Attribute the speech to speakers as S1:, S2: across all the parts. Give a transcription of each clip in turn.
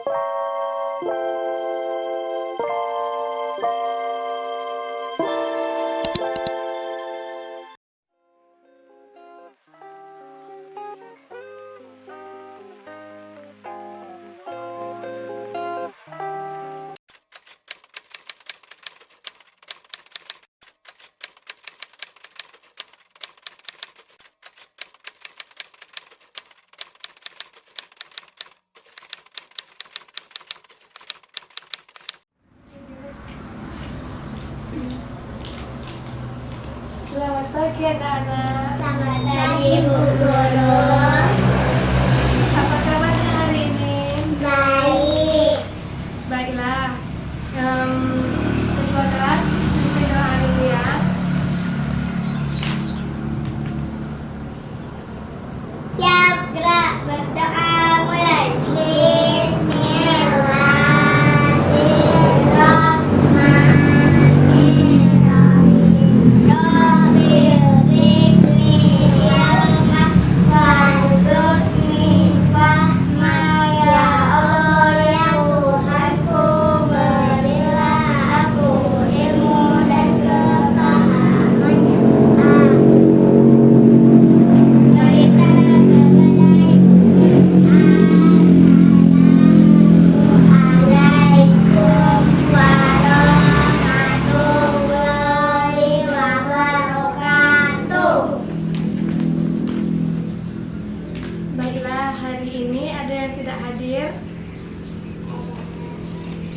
S1: Selamat pagi anak-anak.
S2: Selamat pagi Bu Guru.
S1: Apa kabarnya hari ini?
S2: Baik.
S1: Baiklah. Ketua kelas kita doa dulu ya.
S2: Siap, gerak, berdoa mulai.
S1: Baiklah, hari ini ada yang tidak hadir.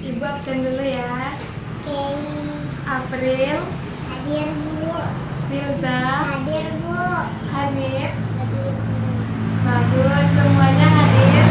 S1: Ibu absen dulu ya. April,
S2: Hadir Bu.
S1: Milza,
S2: Hadir Bu.
S1: Hanif. Bagus, semuanya hadir.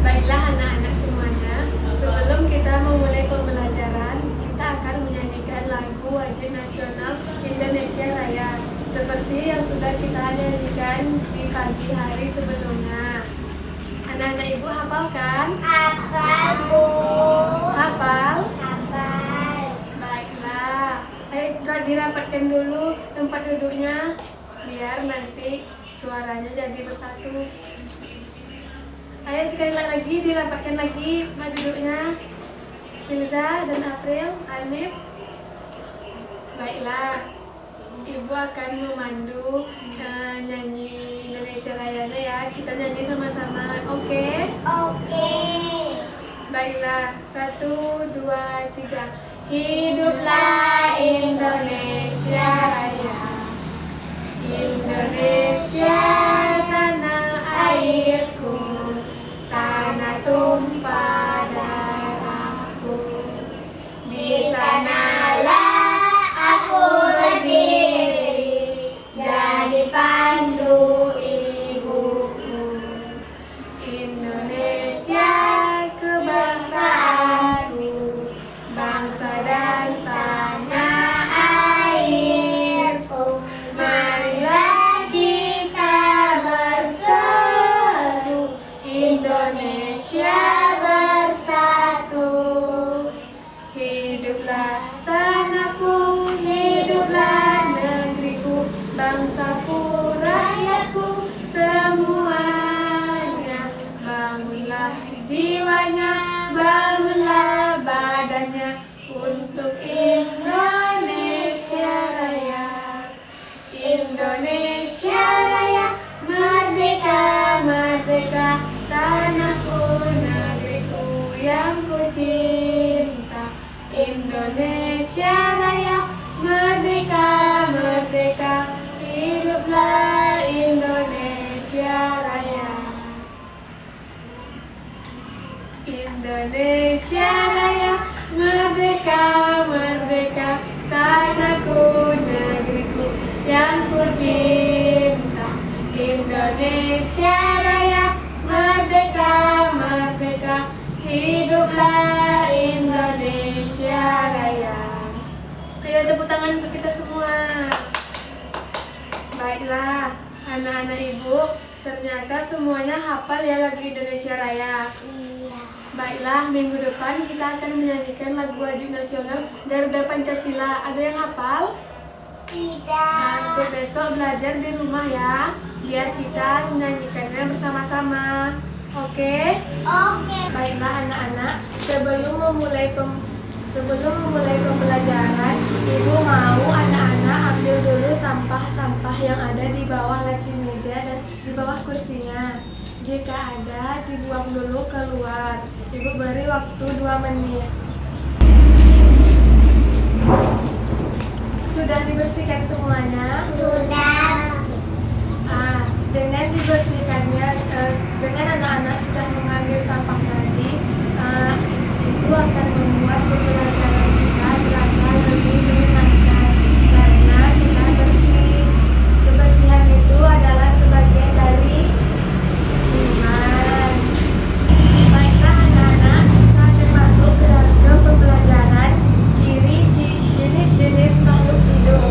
S1: Baiklah anak-anak semuanya, sebelum kita memulai pembelajaran, kita akan menyanyikan lagu wajib nasional Indonesia Raya seperti yang sudah kita nyanyikan di pagi hari sebelumnya. Anak-anak ibu hafal kan?
S2: Hafal Bu.
S1: Hafal?
S2: Hafal.
S1: Baiklah. Ayo dirapatkan dulu tempat duduknya biar nanti suaranya jadi bersatu. Ayo sekali lagi dirapatkan lagi tempat duduknya. Hilza dan April, Hanif. Baiklah, ibu akan memandu nyanyi Indonesia Raya ya. Kita nyanyi sama-sama, oke?
S2: Oke.
S1: Baiklah, 1, 2, 3. Hiduplah Indonesia Raya, Indonesia tanah airku, tanah tumpah cinta. Indonesia Raya, merdeka, merdeka, hiduplah Indonesia Raya. Indonesia Raya, merdeka, merdeka, tanahku, negeriku yang ku cinta. Indonesia Raya, merdeka, merdeka, hiduplah Indonesia Raya. Ayo tepuk tangan untuk kita semua. Baiklah, anak-anak ibu, ternyata semuanya hafal ya lagu Indonesia Raya.
S2: Iya.
S1: Baiklah, minggu depan kita akan menyanyikan lagu wajib nasional Garuda Pancasila. Ada yang hafal?
S2: Tidak.
S1: Untuk besok belajar di rumah ya, biar kita menyanyikannya bersama-sama. Oke?
S2: Oke.
S1: Baiklah anak-anak, sebelum memulai pembelajaran, ibu mau anak-anak ambil dulu sampah-sampah yang ada di bawah laci meja dan di bawah kursinya. Jika ada, dibuang dulu keluar. Ibu beri waktu 2 menit. Sudah dibersihkan semuanya?
S2: Sudah.
S1: Dengan dibersihkannya, dengan anak-anak sudah mengambil sampah tadi, itu akan membuat pembelajaran kita terasa lebih menyenangkan karena sudah bersih. Kebersihan itu adalah sebagian dari iman. Baiklah anak-anak, kita akan masuk ke pembelajaran ciri jenis-jenis makhluk hidup.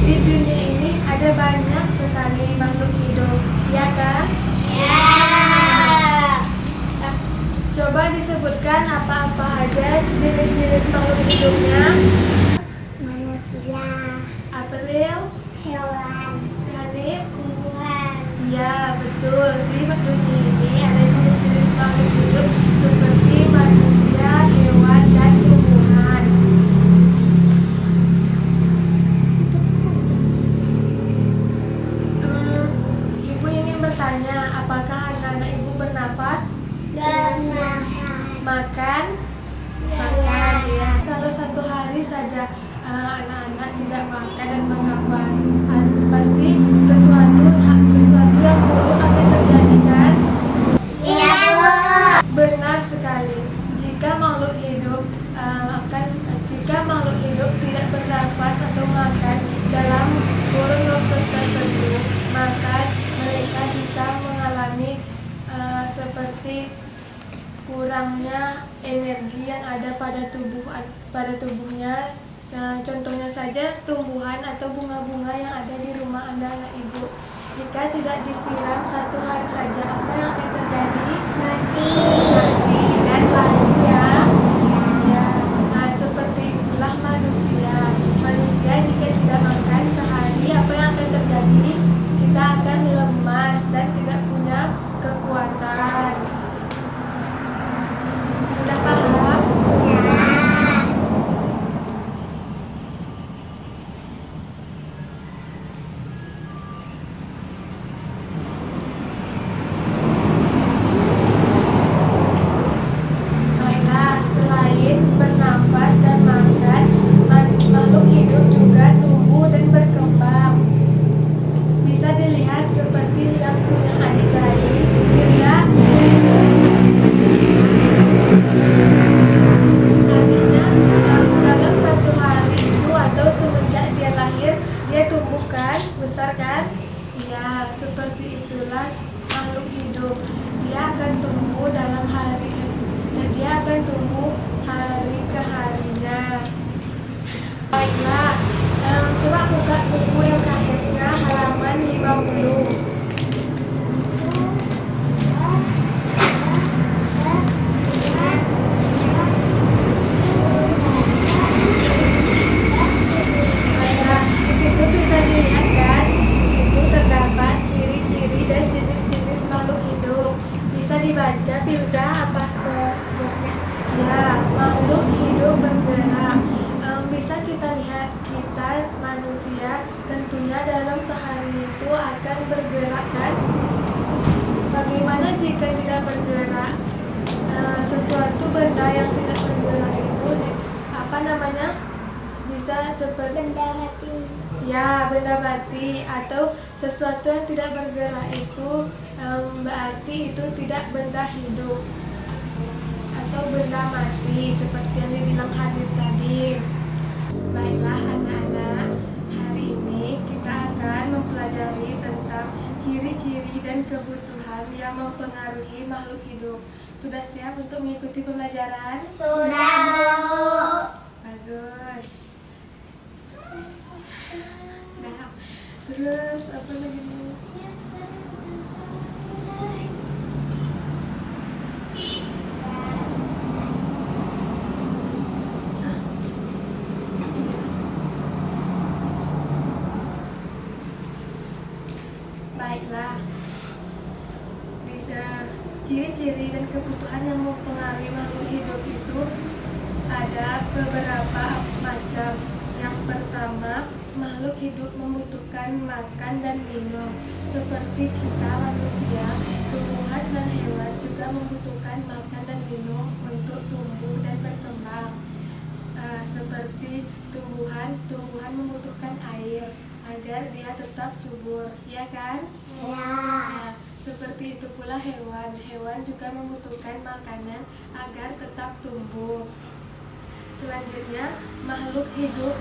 S1: Di dunia ini ada banyak sekali makhluk hidup, ya kan?
S2: Ya.
S1: Coba disebutkan apa-apa aja jenis-jenis makhluk hidupnya.
S2: Manusia.
S1: April,
S2: Hewan.
S1: Hanif,
S2: Tumbuhan.
S1: ya betul. Di dunia ini ada jenis-jenis makhluk hidup seperti manusia, hewan, dan tumbuhan. Ibu ingin bertanya, apakah anak-anak ibu bernapas?
S2: Bernafas.
S1: Makan? Makan ya. Kalau satu hari saja anak-anak tidak makan dan bernafas, pasti sesuatu yang buruk akan terjadi kan?
S2: Iya, Bu.
S1: Benar sekali. Jika makhluk hidup tidak bernafas atau makan dalam kurun waktu tertentu, maka mereka bisa mengalami seperti kurangnya energi yang ada pada tubuhnya. Contohnya saja tumbuhan atau bunga-bunga yang ada di rumah Anda anak ibu. Jika tidak disiram 1 hari saja, apa yang akan terjadi?
S2: Mati.
S1: Mati dan layu ya. Ya. Nah, seperti itulah manusia. Manusia jika tidak makan sehari, apa yang akan terjadi? Kita akan lemas dan tidak punya kekuatan. Sudah paham?
S2: Sudah.
S1: Baiklah, selain bernafas dan makan, makhluk hidup juga tumbuh dan berkembang. Bisa dilihat seperti yang punya adik bayi, bisa artinya dalam 1 hari itu atau semenjak dia lahir, dia tumbuh kan, besar kan? Ya, seperti itulah makhluk hidup. Dia akan tumbuh dalam hari dan dia akan tumbuh hari ke harinya. Baiklah, coba buka buku LKS-nya halaman 50. Baiklah, di situ bisa dilihat kan? Di situ terdapat ciri-ciri dan jenis-jenis makhluk hidup. Bisa dibaca, Filza, apa sebabnya? Ya, makhluk hidup bergerak. Bisa kita lihat, kita manusia tentunya dalam sehari itu akan bergerak kan? Bagaimana jika tidak bergerak? Sesuatu benda yang seperti
S2: Benda mati.
S1: ya benda mati atau sesuatu yang tidak bergerak itu berarti itu tidak benda hidup atau benda mati seperti yang dibilang Habib tadi. Baiklah anak-anak, hari ini kita akan mempelajari tentang ciri-ciri dan kebutuhan yang mempengaruhi makhluk hidup. Sudah siap untuk mengikuti pembelajaran?
S2: Sudah, Bu.
S1: Bagus. Nah, terus apa lagi nih? Baiklah, bisa ciri-ciri dan kebutuhan yang mempengaruhi makhluk hidup itu ada beberapa macam. Yang pertama, makhluk hidup membutuhkan makan dan minum. Seperti kita manusia, tumbuhan dan hewan juga membutuhkan makan dan minum untuk tumbuh dan berkembang. Seperti tumbuhan membutuhkan air agar dia tetap subur, ya kan?
S2: Ya.
S1: Nah, seperti itu pula hewan juga membutuhkan makanan agar tetap tumbuh. Selanjutnya, makhluk hidup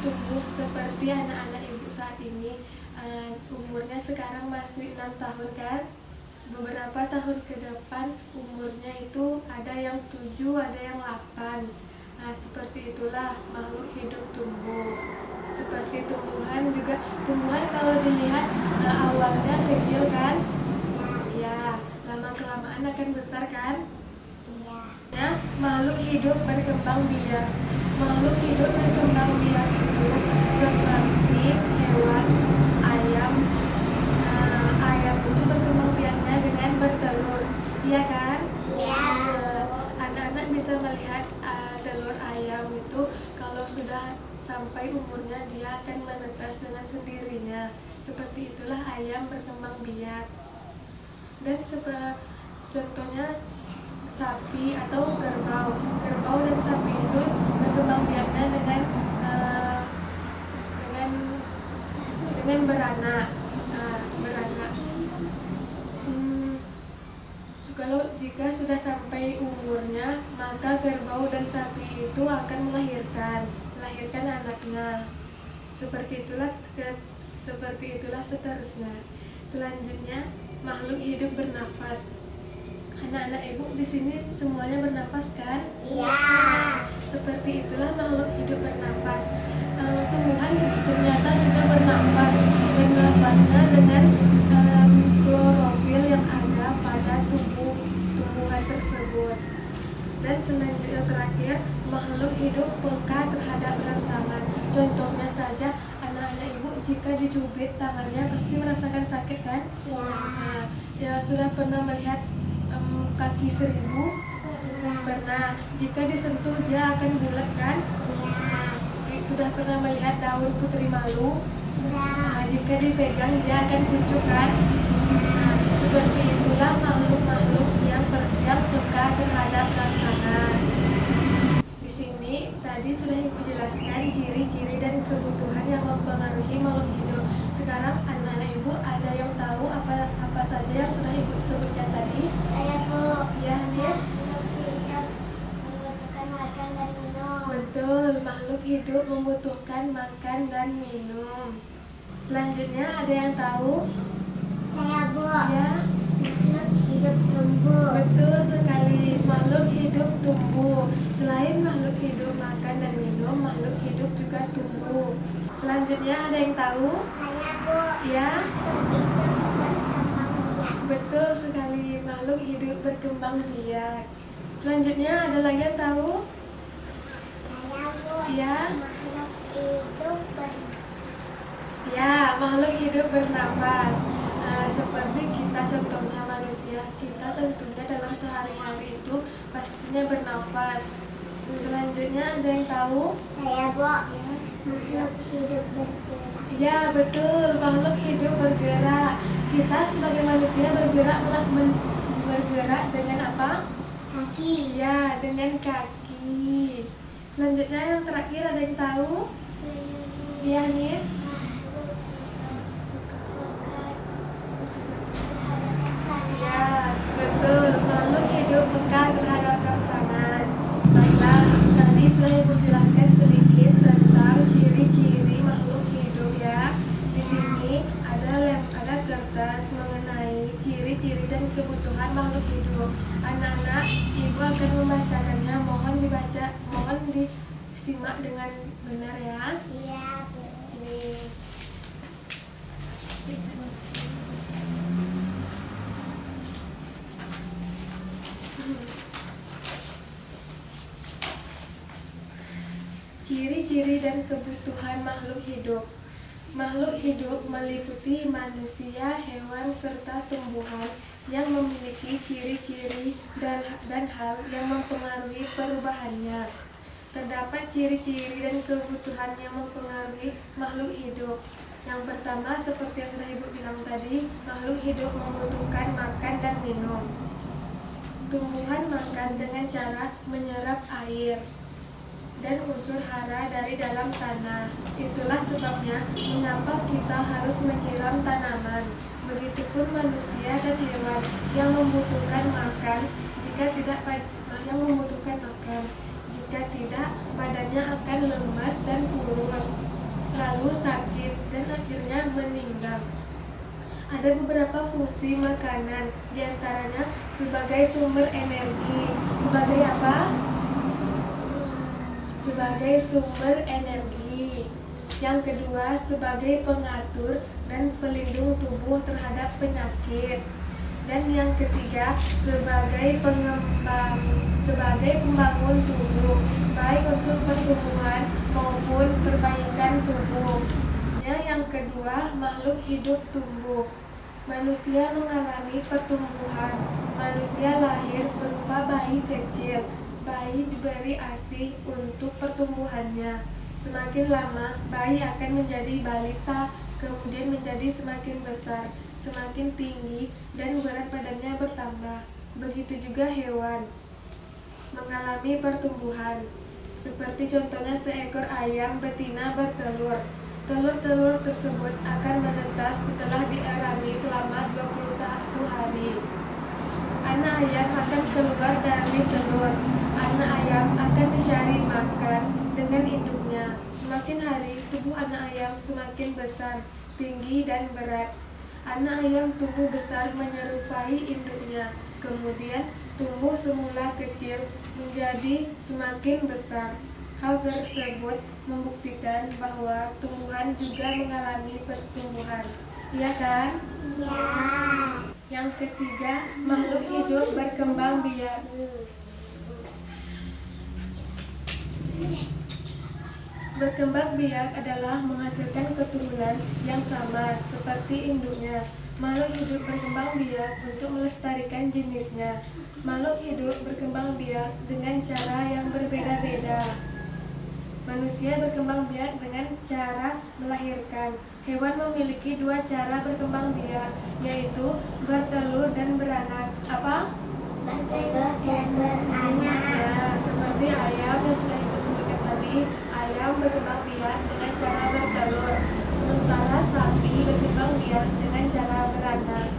S1: tumbuh seperti anak-anak ibu saat ini. Umurnya sekarang masih 6 tahun kan? Beberapa tahun ke depan umurnya itu ada yang 7, ada yang 8. Nah, seperti itulah makhluk hidup tumbuh. Seperti tumbuhan kalau dilihat awalnya kecil kan? Ya, lama-kelamaan akan besar kan?
S2: Iya.
S1: Nah, makhluk hidup berkembang biak. Makhluk hidup berkembang biak itu seperti hewan, ayam. Ayam itu berkembang biaknya dengan bertelur, iya kan?
S2: Iya.
S1: Anak-anak bisa melihat telur ayam itu kalau sudah sampai umurnya dia akan menetas dengan sendirinya. Seperti itulah ayam berkembang biak. Dan contohnya sapi atau kerbau. Kerbau dan sapi itu berkembang biaknya dengan beranak. Beranak. Jika sudah sampai umurnya, maka kerbau dan sapi itu akan melahirkan anaknya. Seperti itulah seterusnya. Selanjutnya, makhluk hidup bernafas. Anak-anak ibu di sini semuanya bernafas kan?
S2: Iya.
S1: Seperti itulah makhluk hidup bernafas. Tumbuhan ternyata juga bernafas. Bernafasnya dengan klorofil yang ada pada tumbuhan tersebut. Dan selanjutnya terakhir, makhluk hidup peka terhadap rangsangan. Contohnya saja, anak-anak ibu jika dicubit tangannya pasti merasakan sakit kan?
S2: Iya.
S1: Nah, ya sudah pernah melihat kaki seribu? Pernah. Jika disentuh dia akan bulat kan? Nah, sudah pernah melihat daun putri malu? Nah, jika dipegang dia akan kucuk kan? Nah, seperti itulah makhluk-makhluk yang peka terhadap rangsangan. Di sini tadi sudah ibu jelaskan ciri-ciri dan kebutuhan yang mempengaruhi makhluk hidup. Sekarang anak-anak ibu ada yang tahu apa saja yang sudah ibu sebutkan tadi?
S2: Saya, Bu.
S1: Ya, Nia?
S2: Membutuhkan makan dan minum.
S1: Betul, makhluk hidup membutuhkan makan dan minum. Selanjutnya ada yang tahu?
S2: Saya, Bu.
S1: Ya,
S2: Makhluk hidup tumbuh.
S1: betul sekali. Makhluk hidup tumbuh. Selain makhluk hidup makan dan minum, makhluk hidup juga tumbuh. Selanjutnya ada yang tahu?
S2: Saya, Bu.
S1: Ya,
S2: Makhluk hidup berkembang biak.
S1: betul sekali. Makhluk hidup berkembang biak. Selanjutnya ada lagi yang tahu?
S2: Saya, Bu.
S1: Ya.
S2: Makhluk hidup
S1: Ya, makhluk hidup bernafas. Seperti kita contohnya manusia, kita tentunya dalam sehari-hari itu pastinya bernafas. Selanjutnya ada yang tahu?
S2: Saya, Bu.
S1: Ya.
S2: Makhluk hidup bergerak.
S1: Ya, betul, makhluk hidup bergerak. Kita sebagai manusia bergerak dengan apa?
S2: Kaki.
S1: Ya, dengan kaki. Selanjutnya yang terakhir, ada yang tahu? Iya nih. Ya, betul. Makhluk hidup peka terhadap rangsangan. Baiklah, tadi sudah Ibu jelaskan sedikit tentang ciri-ciri makhluk hidup ya. Di sini ada kertas mengenai ciri-ciri dan kebutuhan makhluk hidup. Anak-anak, Ibu akan membacakannya. Mohon disimak dengan benar ya.
S2: Iya, Bu.
S1: Ini. Ciri-ciri dan kebutuhan makhluk hidup. Makhluk hidup meliputi manusia, hewan, serta tumbuhan yang memiliki ciri-ciri dan hal yang mempengaruhi perubahannya. Terdapat ciri-ciri dan kebutuhan yang mempengaruhi makhluk hidup. Yang pertama, seperti yang sudah Ibu bilang tadi, makhluk hidup membutuhkan makan dan minum. Tumbuhan makan dengan cara menyerap air dan unsur hara dari dalam tanah. Itulah sebabnya mengapa kita harus menyiram tanaman. Begitupun manusia dan hewan yang membutuhkan makan. Jika tidak, badannya akan lemas dan kurus, lalu sakit dan akhirnya meninggal. Ada beberapa fungsi makanan, diantaranya sebagai sumber energi. Sebagai apa? Sebagai sumber energi. Yang kedua, sebagai pengatur dan pelindung tubuh terhadap penyakit. Dan yang ketiga, sebagai pembangun tubuh, baik untuk pertumbuhan maupun perbaikan tubuh. Yang kedua, makhluk hidup tumbuh. Manusia mengalami pertumbuhan. Manusia lahir berupa bayi kecil. Bayi diberi ASI untuk pertumbuhannya. Semakin lama, bayi akan menjadi balita, kemudian menjadi semakin besar, semakin tinggi, dan berat badannya bertambah. Begitu juga hewan mengalami pertumbuhan. Seperti contohnya seekor ayam betina bertelur. Telur-telur tersebut akan menetas setelah diarami selama 21 hari. Anak ayam akan keluar dari telur. Anak ayam akan mencari makan dengan induknya. Semakin hari, tubuh anak ayam semakin besar, tinggi, dan berat. Anak ayam tumbuh besar menyerupai induknya. Kemudian tumbuh semula kecil menjadi semakin besar. Hal tersebut membuktikan bahwa tumbuhan juga mengalami pertumbuhan. Iya kan?
S2: Iya.
S1: Yang ketiga, makhluk hidup berkembang biak. Berkembang biak adalah menghasilkan keturunan yang sama seperti induknya. Makhluk hidup berkembang biak untuk melestarikan jenisnya. Makhluk hidup berkembang biak dengan cara yang berbeda-beda. Manusia berkembang biak dengan cara melahirkan. Hewan memiliki dua cara berkembang biak, yaitu bertelur dan beranak. Apa?
S2: Bertelur dan beranak.
S1: Ya, seperti ayam yang sudah Ibu sebutkan tadi, ayam berkembang biak dengan cara bertelur, sementara sapi berkembang biak dengan cara beranak.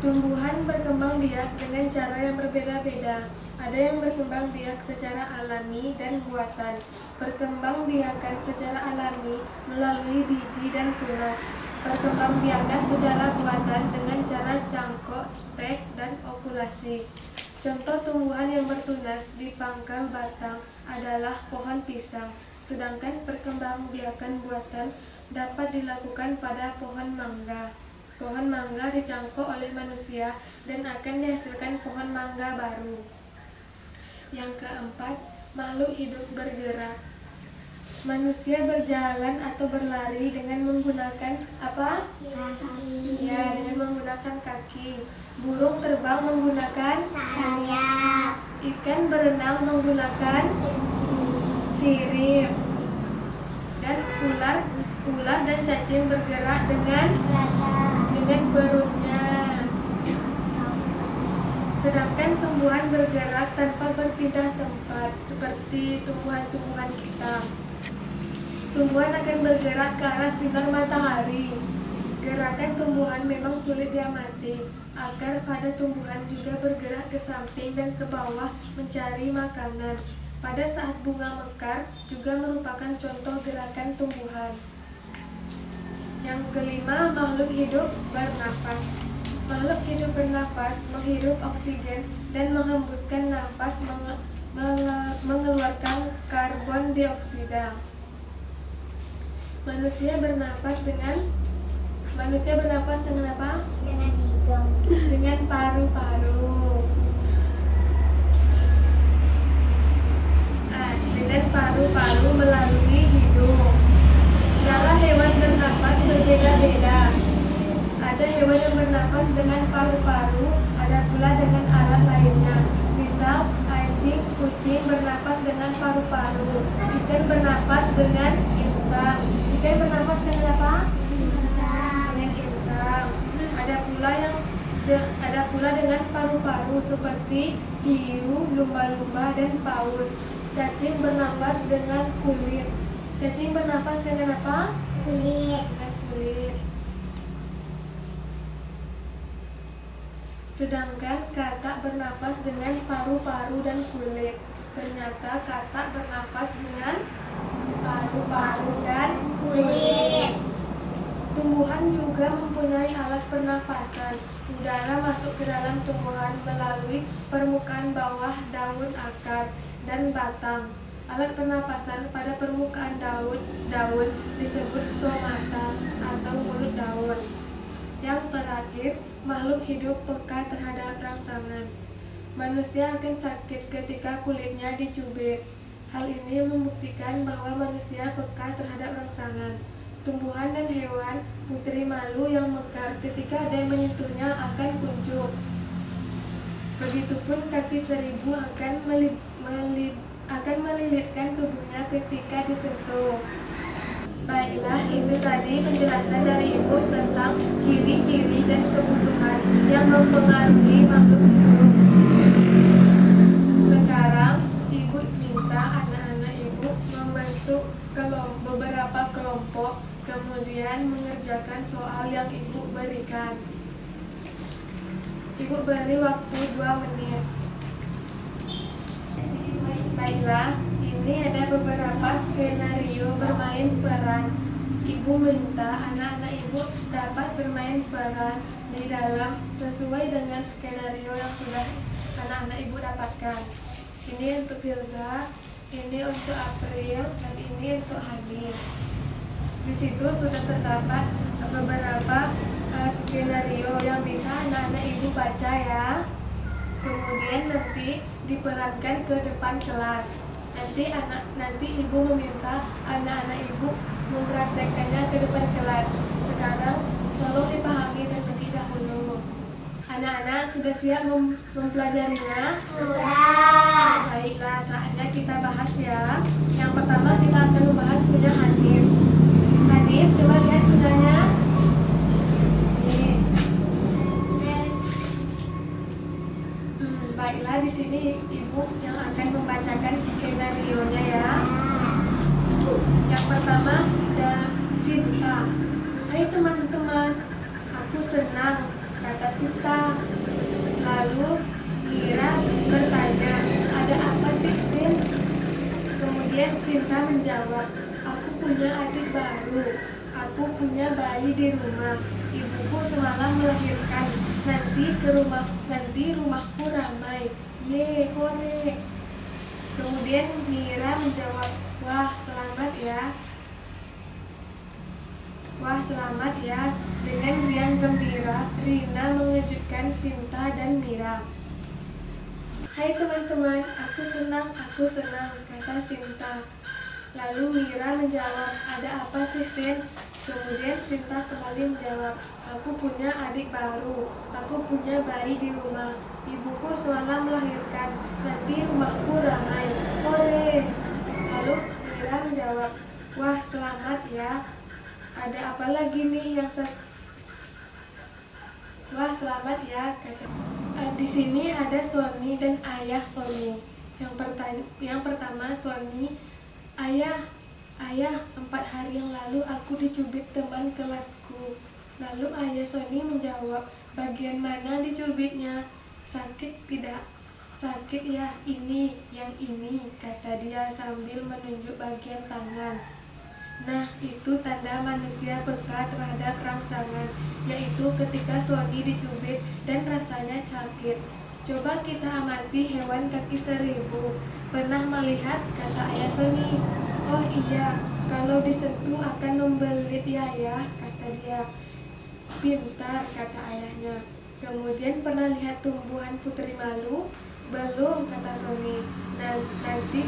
S1: Tumbuhan berkembang biak dengan cara yang berbeda-beda. Ada yang berkembang biak secara alami dan buatan. Perkembangbiakan secara alami melalui biji dan tunas. Perkembangbiakan secara buatan dengan cara cangkok, stek, dan okulasi. Contoh tumbuhan yang bertunas di pangkal batang adalah pohon pisang. Sedangkan perkembangbiakan buatan dapat dilakukan pada pohon mangga. Pohon mangga dicangkok oleh manusia dan akan dihasilkan pohon mangga baru. Yang keempat, makhluk hidup bergerak. Manusia berjalan atau berlari dengan menggunakan apa?
S2: Kaki.
S1: Ya, dengan menggunakan kaki. Burung terbang menggunakan
S2: Sayap.
S1: Ikan berenang menggunakan sirip. Dan ular dan cacing bergerak dengan
S2: rasa
S1: perutnya. Sedangkan tumbuhan bergerak tanpa berpindah tempat, seperti tumbuhan-tumbuhan kita. Tumbuhan akan bergerak ke arah sinar matahari. Gerakan tumbuhan memang sulit diamati. Akar pada tumbuhan juga bergerak ke samping dan ke bawah mencari makanan. Pada saat bunga mekar juga merupakan contoh gerakan tumbuhan. Yang kelima, makhluk hidup bernafas. Makhluk hidup bernafas menghirup oksigen dan menghembuskan nafas mengeluarkan karbon dioksida. Manusia bernafas dengan apa?
S2: dengan hidung.
S1: Dengan paru-paru. Dengan paru-paru melalui hidung. Cara hewan bernafas berbeda-beda. Ada hewan yang bernafas dengan paru-paru, ada pula dengan alat lainnya. Misal, anjing, kucing bernafas dengan paru-paru. Ikan bernafas dengan insang. Ikan bernafas dengan apa? Dengan insang. Ada pula dengan paru-paru seperti hiu, lumba-lumba, dan paus. Cacing bernafas dengan kulit. Cacing bernafas dengan apa?
S2: Kulit.
S1: Dengan kulit. Sedangkan katak bernafas dengan paru-paru dan kulit. Ternyata katak bernafas dengan paru-paru dan
S2: Kulit.
S1: Tumbuhan juga mempunyai alat pernafasan. Udara masuk ke dalam tumbuhan melalui permukaan bawah daun, akar, dan batang. Alat pernafasan pada permukaan daun disebut stomata atau mulut daun. Yang terakhir, makhluk hidup peka terhadap rangsangan. Manusia akan sakit ketika kulitnya dicubit. Hal ini membuktikan bahwa manusia peka terhadap rangsangan. Tumbuhan dan hewan putri malu yang mekar ketika ada yang menyentuhnya akan kuncup. Begitupun kaki seribu akan melilitkan tubuhnya ketika disentuh. Baiklah, itu tadi penjelasan dari Ibu tentang ciri-ciri dan kebutuhan yang mempengaruhi makhluk hidup. Sekarang Ibu minta anak-anak Ibu membentuk beberapa kelompok, kemudian mengerjakan soal yang Ibu berikan. Ibu beri waktu 2 menit. Baiklah, ini ada beberapa skenario bermain peran. Ibu minta anak-anak Ibu dapat bermain peran di dalam sesuai dengan skenario yang sudah anak-anak Ibu dapatkan. Ini untuk Filza, ini untuk April, dan ini untuk Hani. Di situ sudah terdapat beberapa skenario yang bisa anak-anak Ibu baca ya. Kemudian nanti diperankan ke depan kelas. Nanti Ibu meminta anak-anak Ibu mempraktekkannya ke depan kelas. Sekarang tolong dipahami terlebih dahulu. Anak-anak sudah siap mempelajarinya?
S2: Sudah.
S1: Baiklah, saatnya kita bahas ya. Yang pertama kita akan membahas kuda Hanif. Hanif, coba lihat kudanya. Baiklah, di sini Ibu yang akan membacakan skenario-nya ya. Yang pertama ada Sinta. Hai teman-teman, aku senang, kata Sinta. Lalu Mira bertanya, ada apa sih Sin? Kemudian Sinta menjawab, aku punya adik baru. Aku punya bayi di rumah. Ibuku semalam melahirkan. Nanti rumahku ramai. Ye, hore. Kemudian Mira menjawab, wah selamat ya. Wah selamat ya. Dengan riang gembira, Rina mengejutkan Sinta dan Mira. Hai teman-teman, aku senang, kata Sinta. Lalu Mira menjawab, ada apa sih Sin? Kemudian Sinta kembali menjawab, aku punya adik baru, aku punya bayi di rumah. Ibuku semalam melahirkan, nanti rumahku ramai. Hore! Lalu Mira menjawab, wah selamat ya. ada apa lagi nih yang Wah, selamat ya, kata. Di sini ada Sony dan ayah Sony. Yang pertama Sony, ayah, 4 hari yang lalu aku dicubit teman kelasku. Lalu ayah Sony menjawab, bagian mana dicubitnya? Sakit tidak? Sakit ya, yang ini, kata dia sambil menunjuk bagian tangan. Nah, itu tanda manusia peka terhadap rangsangan, yaitu ketika Sony dicubit dan rasanya sakit. Coba kita amati hewan kaki 1000. Pernah melihat? Kata ayah Sony. Oh iya, kalau disentuh akan membelit ya, kata dia. Pintar, kata ayahnya. Kemudian pernah lihat tumbuhan putri malu? Belum, kata Sony. Nanti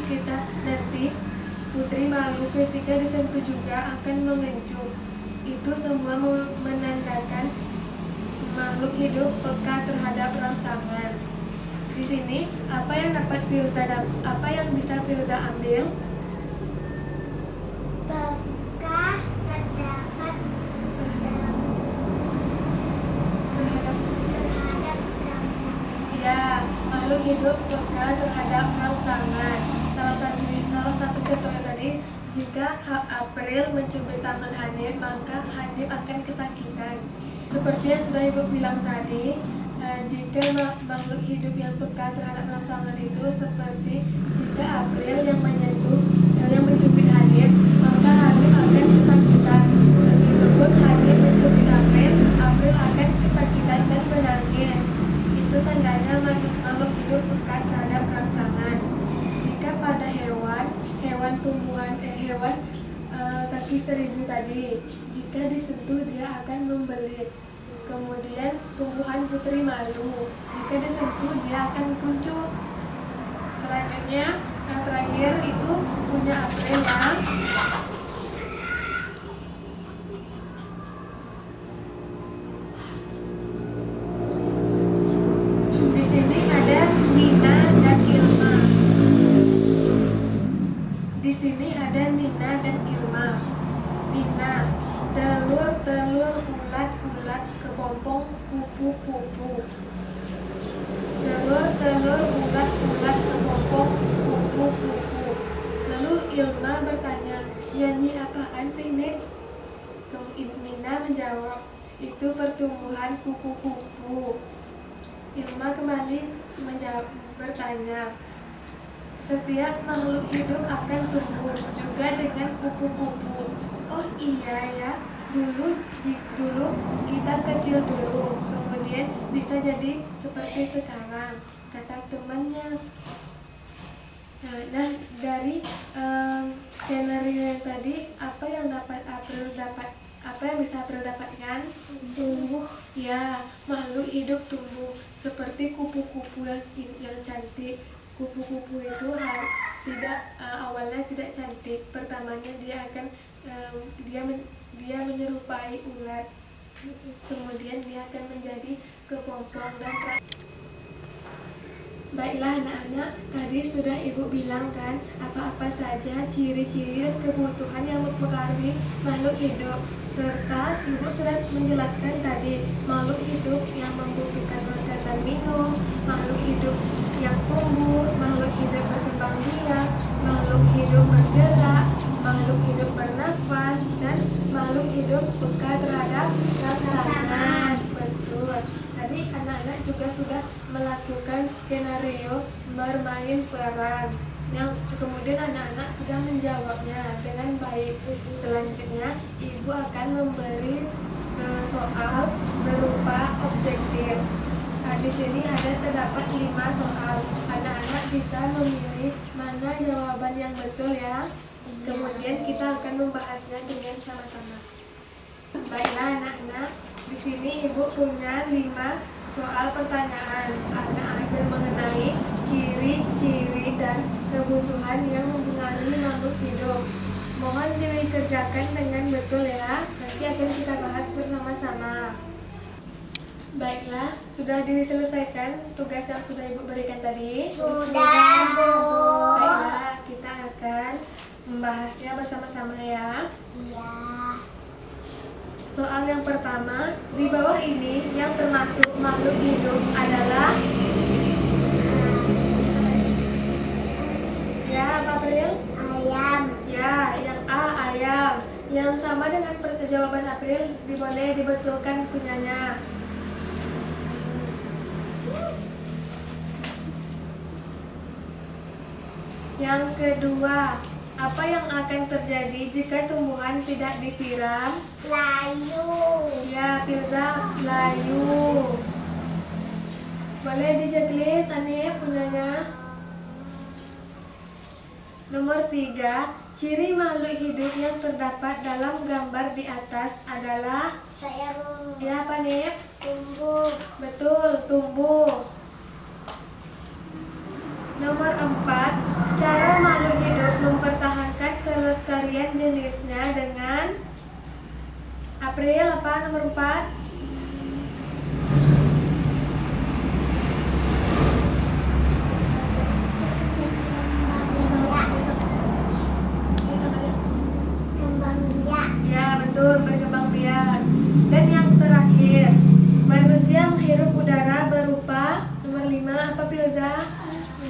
S1: putri malu ketika disentuh juga akan mengencung. Itu semua menandakan makhluk hidup peka terhadap rangsangan. Di sini apa yang bisa Filza ambil?
S2: Peka terdapat terhadap rangsangan.
S1: Ya, makhluk hidup peka terhadap rangsangan. Salah satu contohnya tadi, jika April mencubit tangan Hanif, maka Hanif akan kesakitan. Seperti yang sudah Ibu bilang tadi, jika makhluk hidup yang peka terhadap rangsangan itu seperti jika April yang mencubit Hanif, maka Hanif akan kesakitan. Begitupun Hanif mencubit April akan kesakitan dan menangis. Itu tandanya makhluk hidup peka terhadap rangsangan. Jika pada hewan kaki 1000 tadi, jika disentuh dia akan membelit. Kemudian tumbuhan putri malu, jika disentuh dia akan kuncup. Selanjutnya yang terakhir itu punya April ya. Di sini ada Nina dan Ilma. Di sini ada Nina dan Ilma. Nina, telur ulat kepompong kupu-kupu. Telur ulat kepompong kupu-kupu. Lalu Ilma bertanya, nyanyi apaan sih, Nik? Nina menjawab, itu pertumbuhan kupu-kupu. Ilma kembali bertanya, setiap makhluk hidup akan tumbuh juga dengan kupu-kupu. Oh iya ya, dulu kita kecil dulu, kemudian bisa jadi seperti sekarang, kata temannya. Nah, dari skenario yang tadi, apa yang bisa April dapatkan? Tumbuh. Ya, makhluk hidup tumbuh seperti kupu-kupu yang cantik. Kupu-kupu itu awalnya tidak cantik. Pertamanya dia menyerupai ulat. Kemudian dia akan menjadi kepompong dan Baiklah anak-anak, tadi sudah Ibu bilang kan apa-apa saja ciri-ciri dan kebutuhan yang mempengaruhi makhluk hidup. Serta Ibu sudah menjelaskan tadi makhluk hidup yang membutuhkan makan dan minum, makhluk hidup yang tumbuh, makhluk hidup berkembang biak, makhluk hidup bergerak, makhluk hidup bernafas, dan makhluk hidup peka terhadap rangsangan. Betul. Tadi anak-anak juga sudah melakukan skenario bermain peran yang kemudian anak-anak sudah menjawabnya dengan baik. Selanjutnya Ibu akan memberi soal berupa objektif. Di sini terdapat 5 soal. Anak-anak bisa memilih mana jawaban yang betul ya. Kemudian kita akan membahasnya dengan sama-sama. Baiklah anak-anak, di sini Ibu punya 5 soal pertanyaan. Anak-anak mengenai ciri-ciri dan kebutuhan yang mempengaruhi makhluk hidup. Mohon dikerjakan dengan betul ya. Nanti akan kita bahas bersama-sama. Baiklah, sudah diselesaikan tugas yang sudah Ibu berikan tadi?
S2: Sudah, Bu.
S1: Baiklah, kita akan membahasnya bersama-sama ya.
S2: Iya.
S1: Soal yang pertama, di bawah ini yang termasuk makhluk hidup adalah ya, apa April?
S2: Ayam.
S1: Ya, yang A ayam. Yang sama dengan jawaban April, boleh dibetulkan punyanya. Yang kedua, apa yang akan terjadi jika tumbuhan tidak disiram?
S2: Layu.
S1: Ya, Firza, layu. Boleh di-checklist, Anip, punyanya. Nomor 3, ciri makhluk hidup yang terdapat dalam gambar di atas adalah
S2: Sayur.
S1: ya, apa Nip?
S2: Tumbuh.
S1: Betul, tumbuh. Nomor 4, cara makhluk hidup mempertahankan kelestarian jenisnya dengan April, apa nomor 4?
S2: Kembang biak.
S1: Ya, betul, berkembang biak. Dan yang terakhir, manusia menghirup udara berupa nomor 5, apa Pilza?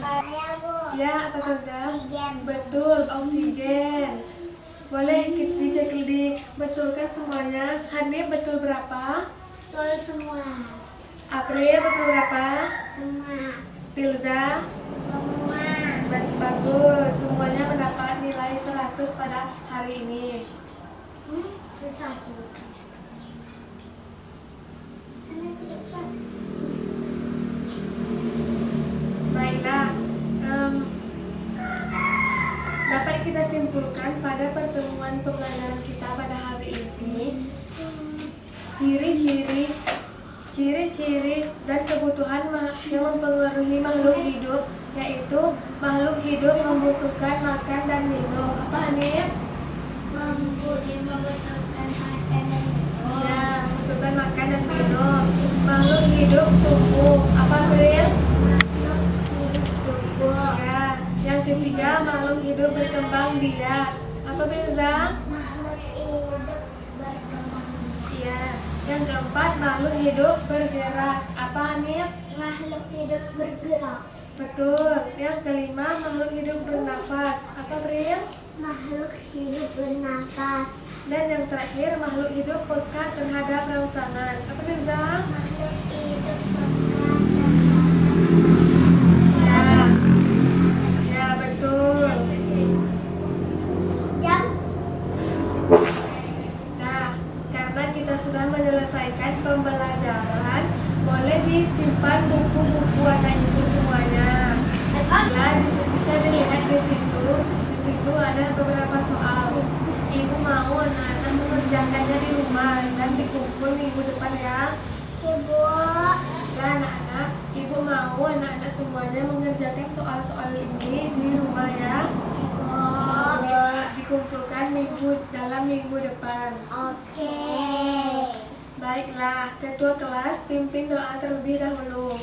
S2: Saya Bu.
S1: Ya, apa Pilza?
S2: Oksigen.
S1: Betul, oksigen. Boleh kita dicek dibetulkan semuanya. Hanif betul berapa?
S2: Betul semua.
S1: April betul berapa?
S2: Semua.
S1: Pilza?
S2: Semua.
S1: Bagus, semuanya mendapat nilai 100 pada hari ini.
S2: Susah Bu. Ini susah.
S1: Baiklah, dapat kita simpulkan pada pertemuan pembelajaran kita pada hari ini, ciri-ciri dan kebutuhan yang mempengaruhi makhluk hidup, yaitu makhluk hidup membutuhkan makan dan minum. Apa Hanif?
S2: Membutuhkan makan dan minum.
S1: Ya, membutuhkan makan dan minum. Makhluk hidup tumbuh. Apa April? Ya, yang ketiga makhluk hidup berkembang biak. Apa Pilza?
S2: Makhluk hidup berkembang biak.
S1: Iya. Yang keempat makhluk hidup bergerak. Apa Hanif?
S2: Makhluk hidup bergerak.
S1: Betul. Yang kelima makhluk hidup bernafas. Apa April?
S2: Makhluk hidup bernafas.
S1: Dan yang terakhir makhluk hidup peka terhadap rangsangan. Apa Pilza?
S2: Makhluk hidup
S1: Ya. Ya, betul.
S2: jam.
S1: Nah, karena kita sudah menyelesaikan pembelajaran, boleh disimpan buku-buku anak ibu semuanya. Nah, bisa dilihat di situ. Di situ ada beberapa soal. Ibu mau anak-anak mengerjakannya di rumah dan dikumpul minggu depan ya.
S2: Ibu.
S1: Nah, anak-anak, ibu mau anak-anak semuanya mengerjakan soal-soal ini di rumah ya. Dikumpulkan dalam minggu depan.
S2: Oke.
S1: Baiklah, ketua kelas pimpin doa terlebih dahulu.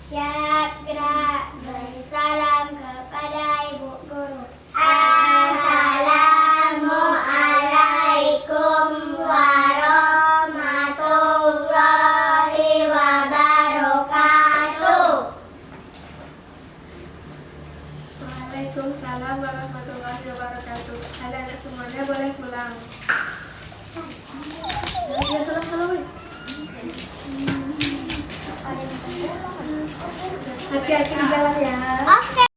S2: Siap gerak. Beri salam kepada ibu guru. Assalamualaikum warahmatullahi wabarakatuh.
S1: Waalaikumsalam warahmatullahi wabarakatuh. Anak-anak semuanya boleh pulang. Ya, salam-salam. Hati-hati di jalan ya.
S2: Oke.